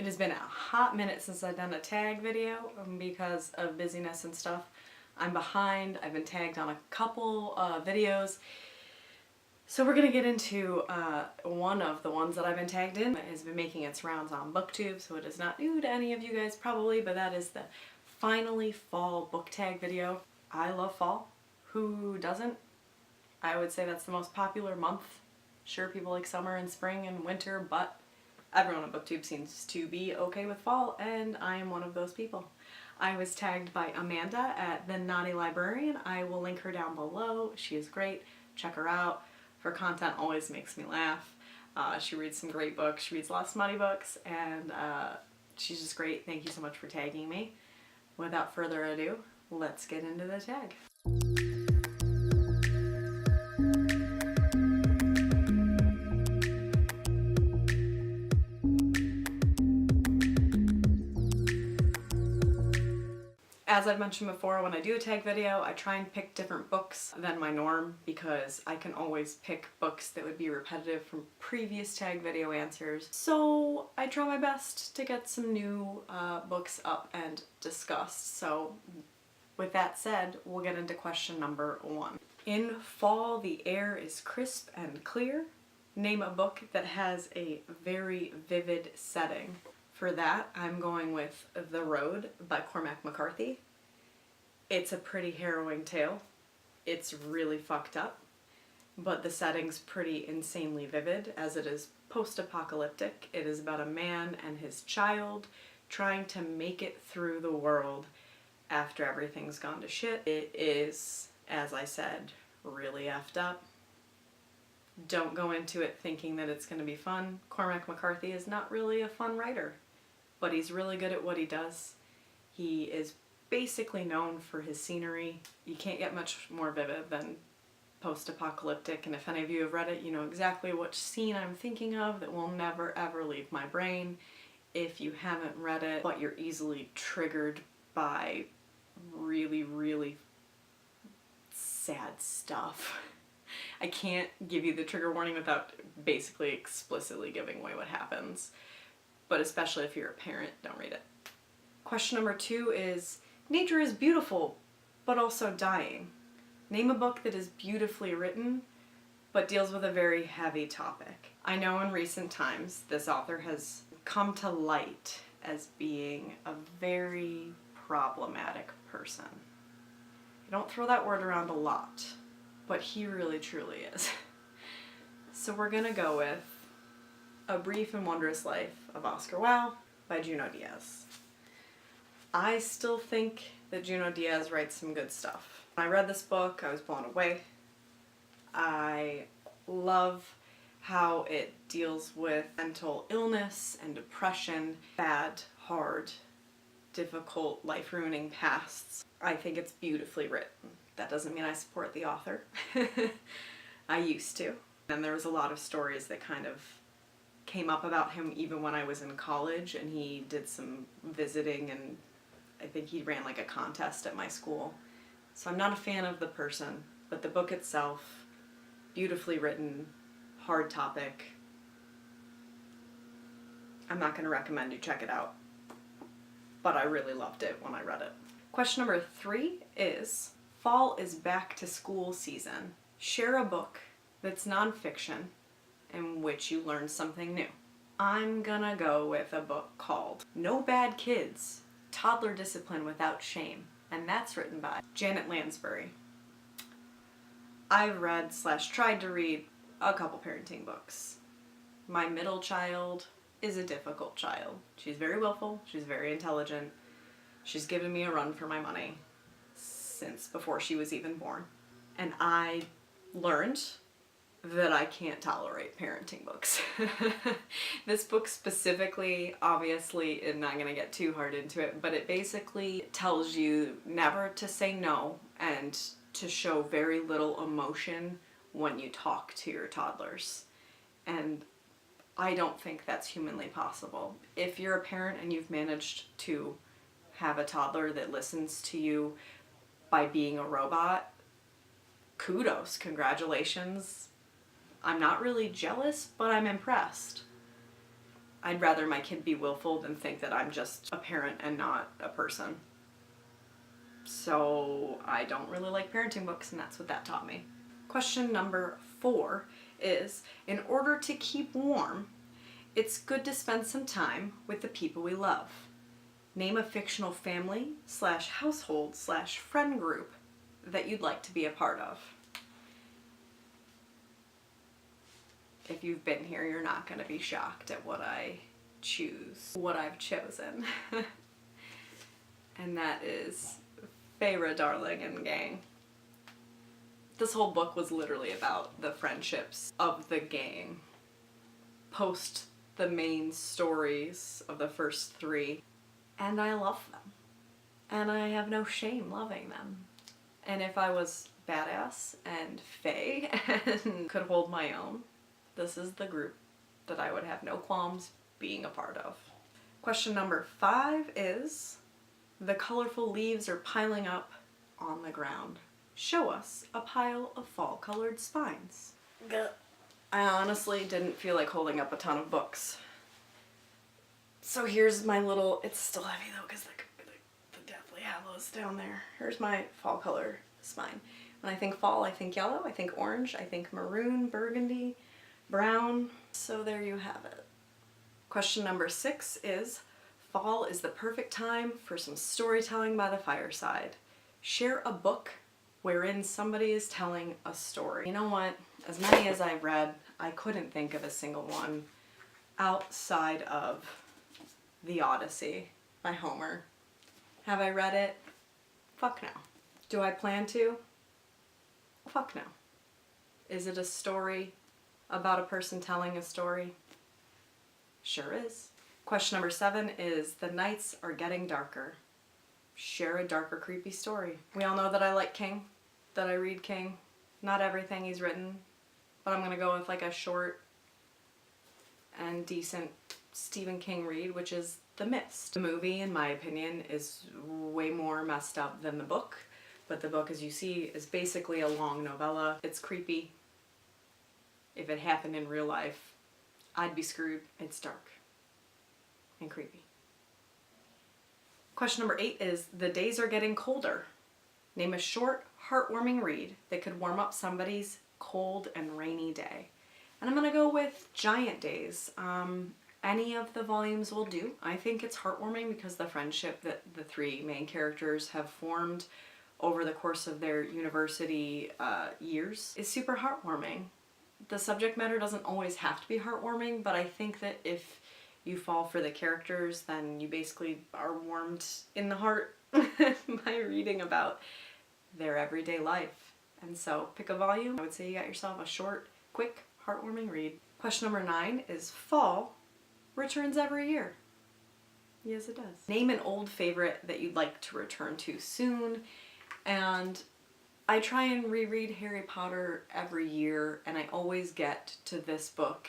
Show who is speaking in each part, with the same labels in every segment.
Speaker 1: It has been a hot minute since I've done a tag video because of busyness and stuff. I'm behind. I've been tagged on a couple videos. So we're going to get into one of the ones that I've been tagged in. It has been making its rounds on BookTube, so it is not new to any of you guys probably, but that is the finally fall book tag video. I love fall. Who doesn't? I would say that's the most popular month. Sure, people like summer and spring and winter, but everyone on BookTube seems to be okay with fall, and I am one of those people. I was tagged by Amanda at The Naughty Librarian. I will link her down below. She is great. Check her out. Her content always makes me laugh. She reads some great books. She reads a lot of smutty books, and she's just great. Thank you so much for tagging me. Without further ado, let's get into the tag. As I've mentioned before, when I do a tag video, I try and pick different books than my norm because I can always pick books that would be repetitive from previous tag video answers. So I try my best to get some new books up and discussed. So with that said, we'll get into question number 1. In fall, the air is crisp and clear. Name a book that has a very vivid setting. For that, I'm going with The Road by Cormac McCarthy. It's a pretty harrowing tale. It's really fucked up, but the setting's pretty insanely vivid as it is post-apocalyptic. It is about a man and his child trying to make it through the world after everything's gone to shit. It is, as I said, really effed up. Don't go into it thinking that it's going to be fun. Cormac McCarthy is not really a fun writer, but he's really good at what he does. He is basically known for his scenery. You can't get much more vivid than post-apocalyptic, and if any of you have read it, you know exactly which scene I'm thinking of that will never ever leave my brain. If you haven't read it, but you're easily triggered by really, really sad stuff. I can't give you the trigger warning without basically explicitly giving away what happens. But especially if you're a parent, don't read it. Question number 2 is, nature is beautiful, but also dying. Name a book that is beautifully written, but deals with a very heavy topic. I know in recent times this author has come to light as being a very problematic person. I don't throw that word around a lot, but he really truly is. So we're gonna go with A Brief and Wondrous Life of Oscar Wilde by Junot Diaz. I still think that Junot Diaz writes some good stuff. When I read this book, I was blown away. I love how it deals with mental illness and depression, bad, hard, difficult, life-ruining pasts. I think it's beautifully written. That doesn't mean I support the author. I used to. And there was a lot of stories that kind of came up about him even when I was in college, and he did some visiting, and I think he ran like a contest at my school. So I'm not a fan of the person, but the book itself, beautifully written, hard topic. I'm not going to recommend you check it out, but I really loved it when I read it. Question number 3 is, fall is back to school season. Share a book that's nonfiction in which you learn something new. I'm gonna go with a book called No Bad Kids, Toddler Discipline Without Shame, and that's written by Janet Lansbury. I've read / tried to read a couple parenting books. My middle child is a difficult child. She's very willful, she's very intelligent. She's given me a run for my money since before she was even born. And I learned that I can't tolerate parenting books. This book specifically, obviously, I'm not going to get too hard into it, but it basically tells you never to say no and to show very little emotion when you talk to your toddlers. And I don't think that's humanly possible. If you're a parent and you've managed to have a toddler that listens to you by being a robot, kudos, congratulations. I'm not really jealous, but I'm impressed. I'd rather my kid be willful than think that I'm just a parent and not a person. So I don't really like parenting books, and that's what that taught me. Question number 4 is, in order to keep warm, it's good to spend some time with the people we love. Name a fictional family / household / friend group that you'd like to be a part of. If you've been here, you're not going to be shocked at what I've chosen. And that is Feyre, Darling, and Gang. This whole book was literally about the friendships of the gang post the main stories of the first 3. And I love them. And I have no shame loving them. And if I was badass and fey and could hold my own, this is the group that I would have no qualms being a part of. Question number 5 is, the colorful leaves are piling up on the ground. Show us a pile of fall-colored spines. I honestly didn't feel like holding up a ton of books. So here's my little, it's still heavy though because the Deathly Hallows down there. Here's my fall color spine. When I think fall, I think yellow, I think orange, I think maroon, burgundy, brown. So there you have it. Question number 6 is, fall is the perfect time for some storytelling by the fireside. Share a book wherein somebody is telling a story. You know what? As many as I've read, I couldn't think of a single one outside of The Odyssey by Homer. Have I read it? Fuck no. Do I plan to? Fuck no. Is it a story about a person telling a story? Sure is. Question number 7 is, the nights are getting darker. Share a darker, creepy story. We all know that I like King, that I read King. Not everything he's written, but I'm gonna go with like a short and decent Stephen King read, which is The Mist. The movie, in my opinion, is way more messed up than the book, but the book, as you see, is basically a long novella. It's creepy. If it happened in real life, I'd be screwed. It's dark and creepy. Question number 8 is, the days are getting colder. Name a short, heartwarming read that could warm up somebody's cold and rainy day. And I'm gonna go with Giant Days. Any of the volumes will do. I think it's heartwarming because the friendship that the 3 main characters have formed over the course of their university years is super heartwarming. The subject matter doesn't always have to be heartwarming, but I think that if you fall for the characters, then you basically are warmed in the heart by reading about their everyday life. And so pick a volume. I would say you got yourself a short, quick, heartwarming read. Question number 9 is, fall returns every year. Yes, it does. Name an old favorite that you'd like to return to soon. And I try and reread Harry Potter every year, and I always get to this book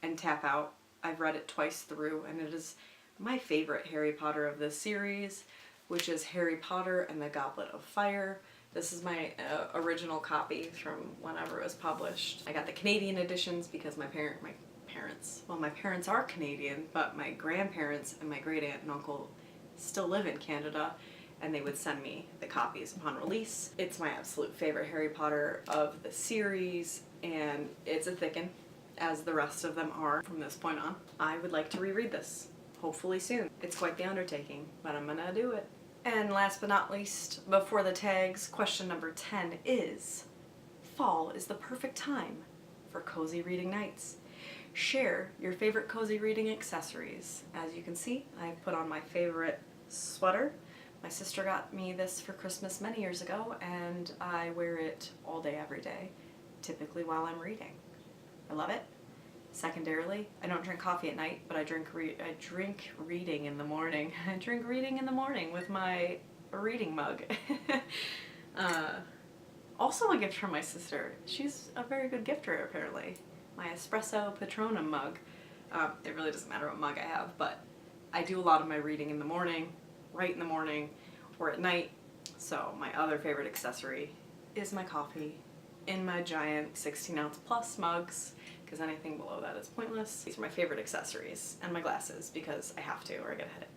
Speaker 1: and tap out. I've read it twice through, and it is my favorite Harry Potter of this series, which is Harry Potter and the Goblet of Fire. This is my original copy from whenever it was published. I got the Canadian editions because my parents are Canadian, but my grandparents and my great aunt and uncle still live in Canada, and they would send me the copies upon release. It's my absolute favorite Harry Potter of the series, and it's a thicken, as the rest of them are from this point on. I would like to reread this, hopefully soon. It's quite the undertaking, but I'm gonna do it. And last but not least, before the tags, question number 10 is, fall is the perfect time for cozy reading nights. Share your favorite cozy reading accessories. As you can see, I put on my favorite sweater. My sister got me this for Christmas many years ago, and I wear it all day, every day, typically while I'm reading. I love it. Secondarily, I don't drink coffee at night, but I drink reading in the morning. I drink reading in the morning with my reading mug. Also a gift from my sister. She's a very good gifter, apparently. My espresso Patronum mug. It really doesn't matter what mug I have, but I do a lot of my reading in the morning, right in the morning, or at night. So my other favorite accessory is my coffee in my giant 16-ounce plus mugs because anything below that is pointless. These are my favorite accessories, and my glasses because I have to or I get a headache.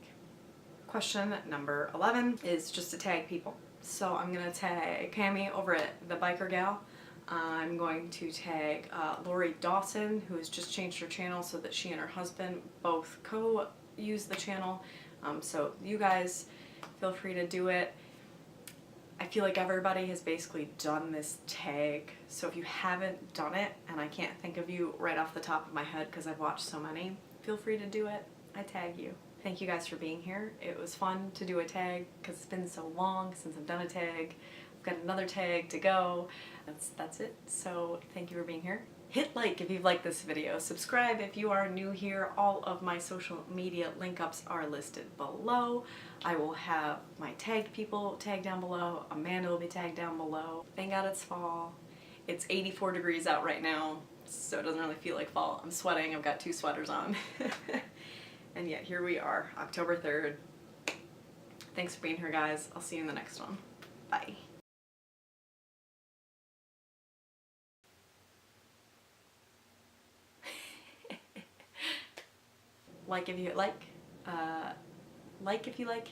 Speaker 1: Question number 11 is just to tag people. So I'm gonna tag Cammie over at The Biker Gal. I'm going to tag Lori Dawson, who has just changed her channel so that she and her husband both co-use the channel. So you guys feel free to do it. I feel like everybody has basically done this tag, so if you haven't done it, and I can't think of you right off the top of my head because I've watched so many, feel free to do it. I tag you. Thank you guys for being here. It was fun to do a tag because it's been so long since I've done a tag. I've got another tag to go. That's it. So thank you for being here. Hit like if you've liked this video. Subscribe if you are new here. All of my social media link ups are listed below. I will have my tagged people tagged down below. Amanda will be tagged down below. Thank God it's fall. It's 84 degrees out right now, so it doesn't really feel like fall. I'm sweating. I've got 2 sweaters on. And yet here we are, October 3rd. Thanks for being here, guys. I'll see you in the next one. Bye. Like if you like if you like.